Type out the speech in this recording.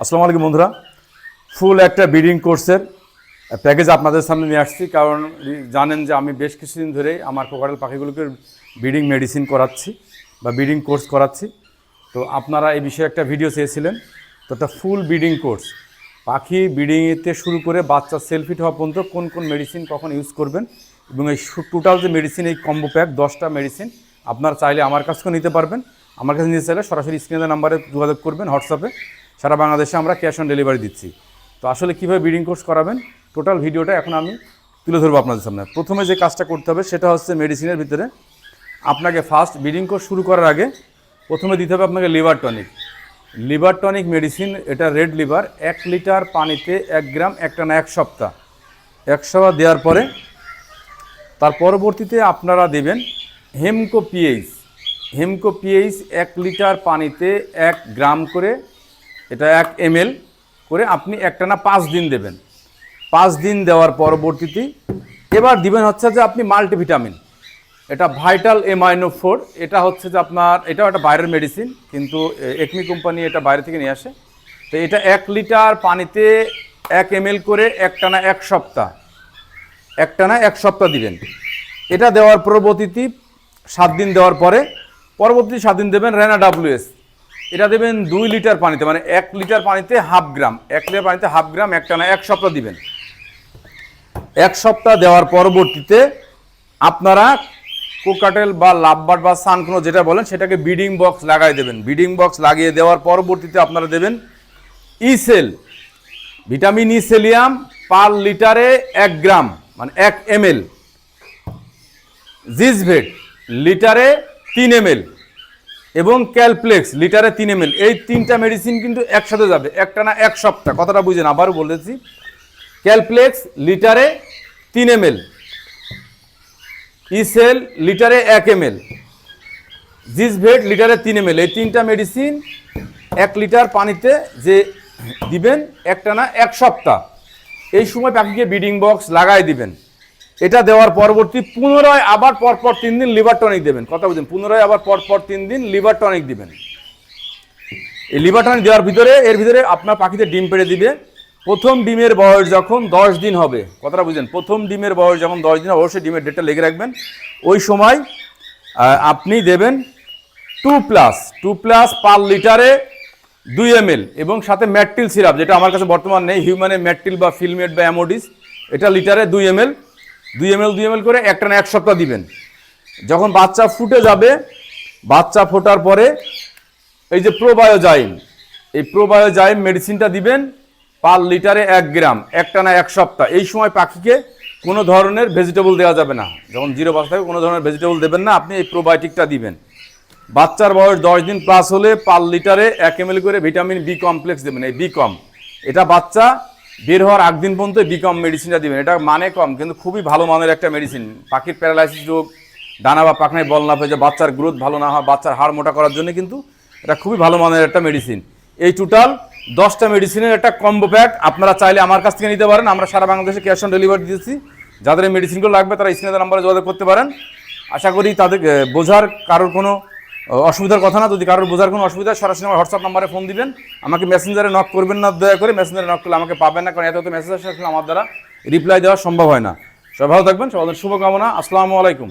আসসালামু আলাইকুম বন্ধুরা, ফুল একটা ব্রিডিং কোর্সের প্যাকেজ আপনাদের সামনে নিয়ে আসছি। কারণ জানেন যে আমি বেশ কিছুদিন ধরেই আমার কোকাটেল পাখিগুলোকে ব্রিডিং মেডিসিন করাচ্ছি বা ব্রিডিং কোর্স করাচ্ছি। তো আপনারা এই বিষয়ে একটা ভিডিও চেয়েছিলেন। তো একটা ফুল ব্রিডিং কোর্স, পাখি ব্রিডিংয়েতে শুরু করে বাচ্চা সেলফিট হওয়া পর্যন্ত কোন কোন মেডিসিন কখন ইউজ করবেন এবং এই টোটাল যে মেডিসিন, এই কম্বো প্যাক 10টা মেডিসিন আপনারা চাইলে আমার কাছ থেকে নিতে পারবেন। আমার কাছে নিতে চাইলে সরাসরি স্ক্রিনের নাম্বারে যোগাযোগ করবেন হোয়াটসঅ্যাপে। সারা বাংলাদেশে আমরা ক্যাশ অন ডেলিভারি দিচ্ছি। তো আসলে কীভাবে ব্রিডিং কোর্স করাবেন টোটাল ভিডিওটা এখন আমি তুলে ধরবো আপনাদের সামনে। প্রথমে যে কাজটা করতে হবে সেটা হচ্ছে মেডিসিনের ভিতরে আপনাকে ফার্স্ট ব্রিডিং কোর্স শুরু করার আগে প্রথমে দিতে হবে আপনাকে liver tonic. Liver tonic medicine, এটা রেড লিভার, 1 লিটার পানিতে 1 গ্রাম, একটানা 1 সপ্তাহ। 1 সপ্তাহ দেওয়ার পরে তার পরবর্তীতে আপনারা দেবেন Hamko pH. Hamko pH 1 litre পানিতে 1 গ্রাম করে, এটা 1 ml করে আপনি একটানা 5 দিন দেবেন। 5 দিন দেওয়ার পরবর্তীতে এবার দিবেন হচ্ছে যে আপনি মাল্টিভিটামিন, এটা ভাইটাল এমাইনো 4। এটা হচ্ছে যে আপনার, এটাও একটা বাইরের মেডিসিন, কিন্তু একমি কোম্পানি এটা বাইরে থেকে নিয়ে আসে। তো এটা 1 লিটার পানিতে 1 ml করে একটানা 1 সপ্তাহ, একটানা 1 সপ্তাহ দিবেন। এটা দেওয়ার পরবর্তীতে 7 দিন দেওয়ার পরে পরবর্তী 7 দিন দেবেন রেনা WS। এটা দেবেন 2 লিটার পানিতে, মানে 1 লিটার পানিতে 1/2 গ্রাম, 1 লিটার পানিতে 1/2 গ্রাম, একটানা 1 সপ্তাহ দিবেন। 1 সপ্তাহ দেওয়ার পরবর্তীতে আপনারা কোকাটেল বা লাভবার্ড বা সানকোনো যেটা বলেন সেটাকে ব্রিডিং বক্স লাগাই দেবেন। ব্রিডিং বক্স লাগিয়ে দেওয়ার পরবর্তীতে আপনারা দেবেন ইসেল, ভিটামিন ইসেলিয়াম পার লিটারে 1 গ্রাম, মানে 1 ml, জিসভেট লিটারে 3 ml এবং ক্যালপ্লেক্স লিটারে 3 ml। এই 3টা মেডিসিন কিন্তু একসাথে যাবে একটানা 1 সপ্তাহ। কথাটা বুঝেন, আবারও বলেছি, ক্যালপ্লেক্স লিটারে 3 ml, ইসেল লিটারে 1 ml, জিসভেট লিটারে 3 ml। এই 3টা মেডিসিন 1 লিটার পানিতে যে দিবেন একটানা 1 সপ্তাহ। এই সময় পাখিকে ব্রিডিং বক্স লাগাই দিবেন। এটা দেওয়ার পরবর্তী পুনরায় আবার পরপর 3 দিন লিভার টনিক দেবেন। কথা বুঝেন, পুনরায় আবার পরপর 3 দিন লিভার টনিক দিবেন। এই লিভার টনিক দেওয়ার ভিতরে এর ভিতরে আপনার পাখিতে ডিম পেড়ে দিবে। প্রথম ডিমের বয়স যখন 10 দিন হবে, কথাটা বুঝেন, প্রথম ডিমের বয়স যখন 10 দিন, অবশ্যই ডিমের ডেটটা লেগে রাখবেন। ওই সময় আপনি দেবেন 2+ পার লিটারে 2 ml এবং সাথে ম্যাট্রিল সিরাপ, যেটা আমার কাছে বর্তমান নেই, হিউম্যানে ম্যাট্রিল বা ফিলমেট বা অ্যামোডিস, এটা লিটারে 2 ml করে একটানা 1 সপ্তাহ দিবেন। যখন বাচ্চা ফুটে যাবে, বাচ্চা ফোটার পরে এই যে প্রোবায়োজাইম, এই প্রোবায়োজাইম মেডিসিনটা দিবেন পার লিটারে 1 গ্রাম, একটানা 1 সপ্তাহ। এই সময় পাখিকে কোনো ধরনের ভেজিটেবল দেওয়া যাবে না। যখন 0 বাচ্চা থাকে কোনো ধরনের ভেজিটেবল দেবেন না, আপনি এই প্রোবায়োটিকটা দিবেন। বাচ্চার বয়স 10 দিন প্লাস হলে পার লিটারে 1 ml করে ভিটামিন বি কমপ্লেক্স দেবেন। এই বি কম, এটা বাচ্চা বের হওয়ার 8 দিন পর্যন্ত বি কম মেডিসিনটা দিবেন। এটা মানে কম, কিন্তু খুবই ভালো মানের একটা মেডিসিন। পাখির প্যারালাইসিস রোগ, ডানা বা পাখনায় বল না পেয়ে, বাচ্চার গ্রোথ ভালো না হয়, বাচ্চার হাড় মোটা করার জন্য কিন্তু এটা খুবই ভালো মানের একটা মেডিসিন। এই টোটাল 10টা মেডিসিনের একটা কম্বো প্যাক আপনারা চাইলে আমার কাছ থেকে নিতে পারেন। আমরা সারা বাংলাদেশে ক্যাশ অন ডেলিভারি দিয়েছি। যাদের এই মেডিসিনগুলো লাগবে তারা স্ক্রিনের নাম্বারে যোগাযোগ করতে পারেন। আশা করি তাদের বোঝার কারোর কোনো অসুবিধার কথা না। যদি কারোর বোঝার কোনো অসুবিধা, সরাসরি আমার হোয়াটসঅ্যাপ নাম্বারে ফোন দিবেন। আমাকে মেসেঞ্জারে নক করবেন না, দয়া করে মেসেঞ্জারে নক করলে আমাকে পাবেন না, কারণ এত মেসেজ আসলে আমার দ্বারা রিপ্লাই দেওয়া সম্ভব হয় না। সবাই ভালো থাকবেন, সবাই শুভকামনা। আসসালামু আলাইকুম।